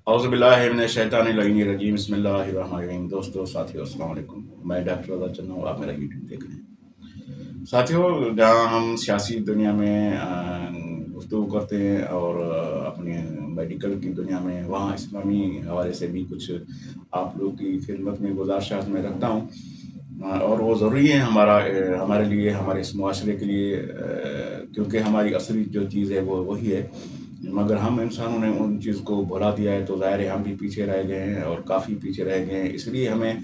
औज़ुबिल्लाहिमिनश्शैतानिर्रजीम बिस्मिल्लाहिर्रहमानिर्रहीम। दोस्तों, साथियों, अस्सलाम वालेकुम। मैं डॉक्टर रज़ा चन्ना हूँ, आप मेरा यूट्यूब देख रहे हैं। साथियों, जहाँ हम सियासी दुनिया में गुफ्तगू करते हैं और अपने मेडिकल की दुनिया में, वहाँ इस्लामी हवाले से भी कुछ आप लोग की खिदमत में गुज़ारिशात मैं रखता हूँ। और वो ज़रूरी है हमारे लिए, हमारे इस मुआशरे के लिए, क्योंकि हमारी असली जो चीज़ है वो वही है। मगर हम इंसानों ने उन चीज़ को भुला दिया है, तो ज़ाहिर है हम भी पीछे रह गए हैं और काफ़ी पीछे रह गए हैं। इसलिए हमें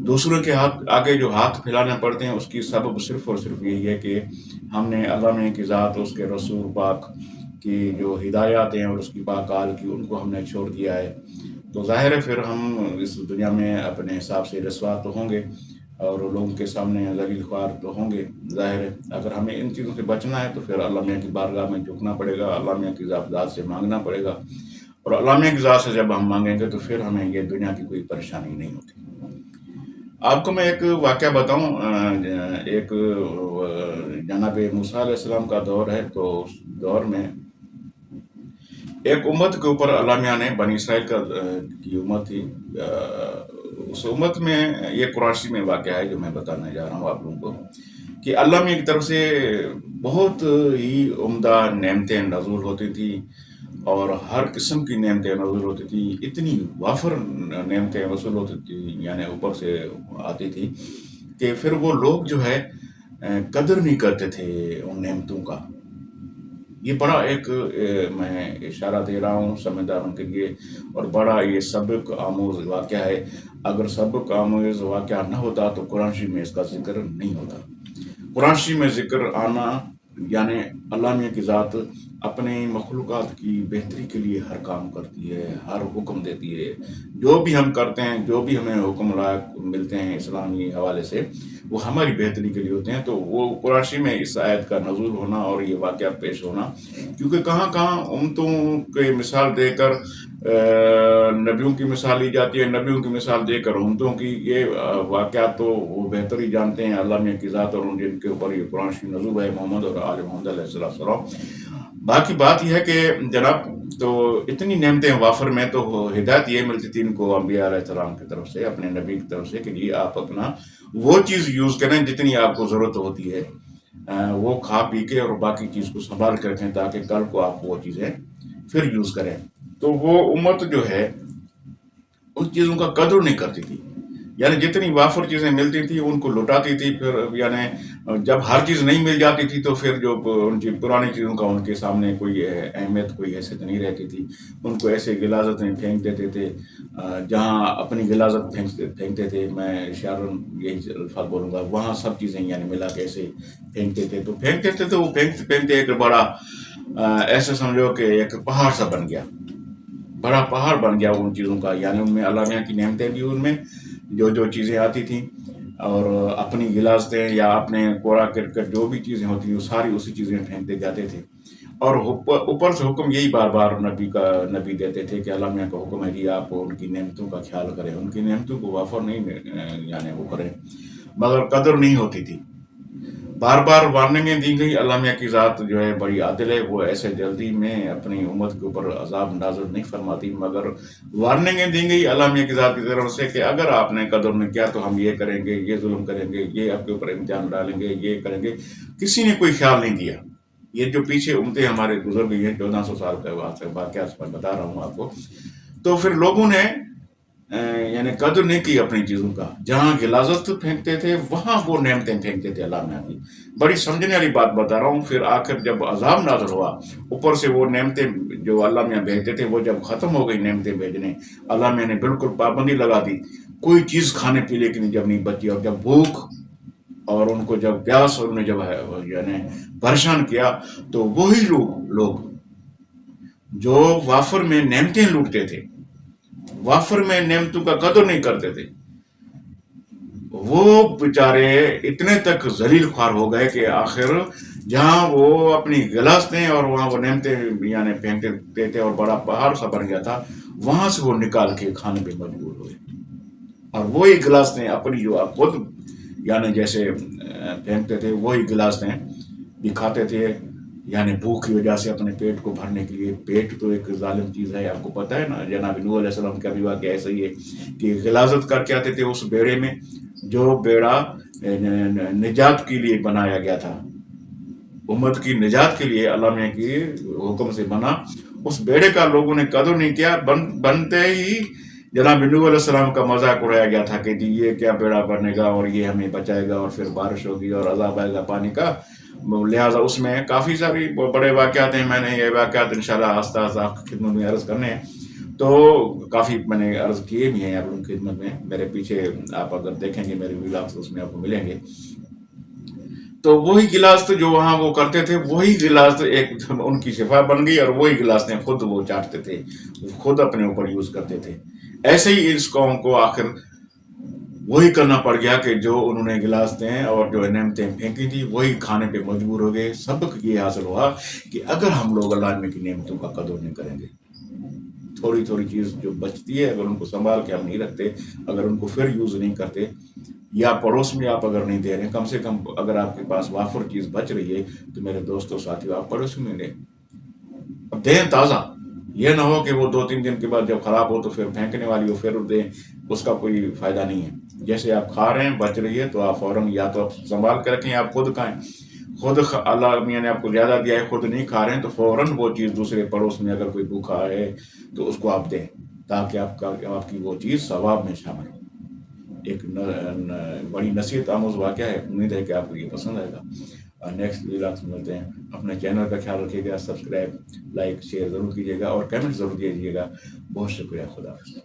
दूसरों के हाथ आगे जो हाथ फैलाने पड़ते हैं, उसकी सबब सिर्फ़ और सिर्फ़ यही है कि हमने अल्लाह मियां की ज़ात, उसके रसूल पाक की जो हिदायत हैं और उसकी पाकाल की, उनको हमने छोड़ दिया है। तो ज़ाहिर है फिर हम इस दुनिया में अपने हिसाब से रसवा तो होंगे और लोगों के सामने ज़लील ख्वार तो होंगे। ज़ाहिर है अगर हमें इन चीज़ों से बचना है तो फिर अल्लाह मियां की बारगाह में झुकना पड़ेगा, अल्लाह मियां की ज़ात से मांगना पड़ेगा। और अल्लाह मियां की ज़ात से जब हम मांगेंगे तो फिर हमें ये दुनिया की कोई परेशानी नहीं होती। आपको मैं एक वाक़या बताऊँ। एक जनाब मूसा अलैहिस्सलाम का दौर है, तो उस दौर में एक उम्मत के ऊपर अल्लाह मियां ने बनी इसराइल की उम्मत थी। उस उम्मत में ये कुराशी में वाक़या है जो मैं बताने जा रहा हूँ आप लोगों को, कि अल्लाह मियां की तरफ से बहुत ही उम्दा नेमतें नज़ूल होती थी और हर किस्म की नेमतें नज़ूल होती थी। इतनी वाफर नेमतें वसूल होती थी, यानी ऊपर से आती थी, कि फिर वो लोग जो है कदर नहीं करते थे उन नेमतों का। ये बड़ा एक मैं इशारा दे रहा हूँ समझदारों के लिए, और बड़ा ये सबक आमूज़ वाक़या है। अगर सबक आमूज़ वाक़या न होता तो कुरान शरीफ में इसका ज़िक्र नहीं होता। कुरान शरीफ में ज़िक्र आना यानी अल्लाह मियां की ज़ात अपने मखलूक़ात की बेहतरी के लिए हर काम करती है, हर हुक्म देती है। जो भी हम करते हैं, जो भी हमें हुक्म लायक मिलते हैं इस्लामी हवाले से, वो हमारी बेहतरी के लिए होते हैं। तो वो कुरान शरीफ में इस आयत का नज़ूल होना और ये वाक़या पेश होना, क्योंकि कहाँ कहाँ उम्मतों के मिसाल देकर नबियों की मिसाल ली जाती है, नबियों की मिसाल देकर उम्मतों की। ये वाक़या तो वो बेहतर ही जानते हैं अल्लाह मियां की ज़ात और जिनके ऊपर ये कुरान शरीफ नज़ूल है, मोहम्मद और आले मोहम्मद अलैहिस्सलाम। बाकी बात यह है कि जनाब, तो इतनी नेमतें वाफर में, तो हिदायत ये मिलती थी इनको अम्बिया अलैहिस्सलाम की तरफ से, अपने नबी की तरफ से, कि जी आप अपना वो चीज़ यूज़ करें जितनी आपको ज़रूरत होती है, वो खा पी के और बाकी चीज़ को संभाल कर रखें, ताकि कल को आप वो चीज़ें फिर यूज़ करें। तो वो उम्मत जो है उन चीज़ों का कदर नहीं करती थी, यानी जितनी वाफर चीज़ें मिलती थी उनको लुटाती थी। फिर यानी जब हर चीज़ नहीं मिल जाती थी तो फिर जो उनकी पुरानी चीज़ों का उनके सामने कोई अहमियत, कोई हैसियत नहीं रहती थी। उनको ऐसे गिलाज़त में फेंक देते थे, जहाँ अपनी गिलाज़त फेंकते थे, मैं इशारन यही अल्फाज बोलूँगा, वहाँ सब चीज़ें यानी मिला के ऐसे फेंकते थे। तो फेंकते थे तो वो फेंकते फेंकते एक बड़ा ऐसे समझो कि एक पहाड़ सा बन गया, बड़ा पहाड़ बन गया उन चीज़ों का। यानी उनमें अल्लाह मियां की नेमतें भी, उनमें जो जो चीज़ें आती थी, और अपनी गिलासतें या अपने कूड़ा करकट जो भी चीज़ें होती थी, वो सारी उसी चीज़ें फेंकते जाते थे। और ऊपर से हुक्म यही बार बार नबी देते थे कि अल्लाह मियां का हुक्म है जी आप उनकी नेमतों का ख्याल करें, उनकी नेमतों को वाफर नहीं यानी वो करें। मगर कदर नहीं होती थी। बार बार वार्निंगें दी गई। अल्लाह मियां की ज़ात जो है बड़ी आदिल है, वो ऐसे जल्दी में अपनी उम्मत के ऊपर अजाब नाज़िल नहीं फरमाती, मगर वार्निंगें दी गई अल्लाह मियां की ज़ात की तरफ से कि अगर आपने कदर नहीं किया तो हम ये करेंगे, ये जुल्म करेंगे, ये आपके ऊपर इम्तिहान डालेंगे, ये करेंगे। किसी ने कोई ख्याल नहीं किया। ये जो पीछे उम्मतें हमारे गुजर गई हैं, 1400 साल का वाक़या मैं बता रहा हूँ आपको। तो फिर लोगों ने यानी कदर नहीं की अपनी चीज़ों का। जहाँ गिलाज़त फेंकते थे वहाँ वो नेमतें फेंकते थे अल्लाह मियां की। बड़ी समझने वाली बात बता रहा हूँ। फिर आखिर जब अजाब नाज़िल हुआ, ऊपर से वो नेमतें जो अल्लाह मियां भेजते थे, वो जब ख़त्म हो गई नेमतें भेजने, अल्लाह मियां ने बिल्कुल पाबंदी लगा दी। कोई चीज़ खाने पीने की जब नहीं बची, और जब भूख और उनको जब प्यास और उन्हें जब यानी परेशान किया, तो वही लोग जो वाफर में नेमतें लूटते थे, वाफर में नेमतों का कदर नहीं करते थे, वो बेचारे इतने तक जलील ख्वार हो गए कि आखिर जहाँ वो अपनी गिलासतें और वहाँ वो नेमतें यानी फेंकते थे और बड़ा पहाड़ सा बन गया था, वहां से वो निकाल के खाने पे मजबूर हुए। और वही गिलासतें अपनी जो आप खुद यानी जैसे फेंकते थे, वही गिलासतें भी खाते थे यानी भूख की वजह से अपने पेट को भरने के लिए, पेट तो एक ज़ालिम चीज़ है, आपको पता है ना, जनाब नूह अलैहिस्सलाम का भी वाक़या ऐसा ही है कि गिलाज़त करके आते थे उस बेड़े में, जो बेड़ा निजात के लिए बनाया गया था, उम्मत की निजात के लिए अल्लाह ने की हुक्म से बना। उस बेड़े का लोगों ने कदर नहीं किया, बनते ही जनाब नूह अलैहिस्सलाम का मजाक उड़ाया गया था कि जी ये क्या बेड़ा बनेगा और ये हमें बचाएगा और फिर बारिश होगी और अजाब आएगा पानी का। लिहाजा उसमें काफ़ी सारी बड़े वाक़यात हैं, मैंने ये वाक़यात इंशाल्लाह आस्ता आस्ता आपकी खिदमत में अर्ज़ करने हैं। तो काफ़ी मैंने अर्ज़ किए भी हैं आप लोगों की खिदमत में, मेरे पीछे आप अगर देखेंगे मेरे व्लॉग्स उसमें आपको मिलेंगे। तो वही गिलास तो जो वहाँ वो करते थे, वही गिलास एक उनकी शिफा बन गई और वही गिलास ने खुद वो चाटते थे, खुद अपने ऊपर यूज करते थे। ऐसे ही इस कौम को आखिर वही करना पड़ गया कि जो उन्होंने गिलास दें और जो नेमतें फेंकी थी वही खाने पे मजबूर हो गए। सबक ये हासिल हुआ कि अगर हम लोग अल्लाह की नेमतों का कदर नहीं करेंगे, थोड़ी थोड़ी चीज़ जो बचती है अगर उनको संभाल के हम नहीं रखते, अगर उनको फिर यूज़ नहीं करते, या पड़ोस में आप अगर नहीं दे रहे, कम से कम अगर आपके पास वाफर चीज़ बच रही है तो मेरे दोस्तों साथियों आप पड़ोस में दें, अब दें ताज़ा। ये ना हो कि वो 2-3 दिन के बाद जब खराब हो तो फिर फेंकने वाली हो फिर दें, उसका कोई फायदा नहीं है। जैसे आप खा रहे हैं बच रही है तो आप फौरन या तो आप संभाल कर रखें, आप खुद खाएं, अल्लाह मियाँ ने आपको ज़्यादा दिया है, खुद नहीं खा रहे हैं तो फौरन वो चीज़ दूसरे पड़ोस में अगर कोई भूखा है तो उसको आप दें, ताकि आपकी वो चीज़ सवाब में शामिल हो। एक बड़ी नसीहत आमोज वाक़या है, उम्मीद है कि आपको ये पसंद आएगा। और नेक्स्ट व्लॉग्स में मिलते हैं। अपने चैनल का ख्याल रखिएगा, सब्सक्राइब लाइक शेयर ज़रूर कीजिएगा और कमेंट ज़रूर दीजिएगा। बहुत शुक्रिया, खुदा हाफ़िज़।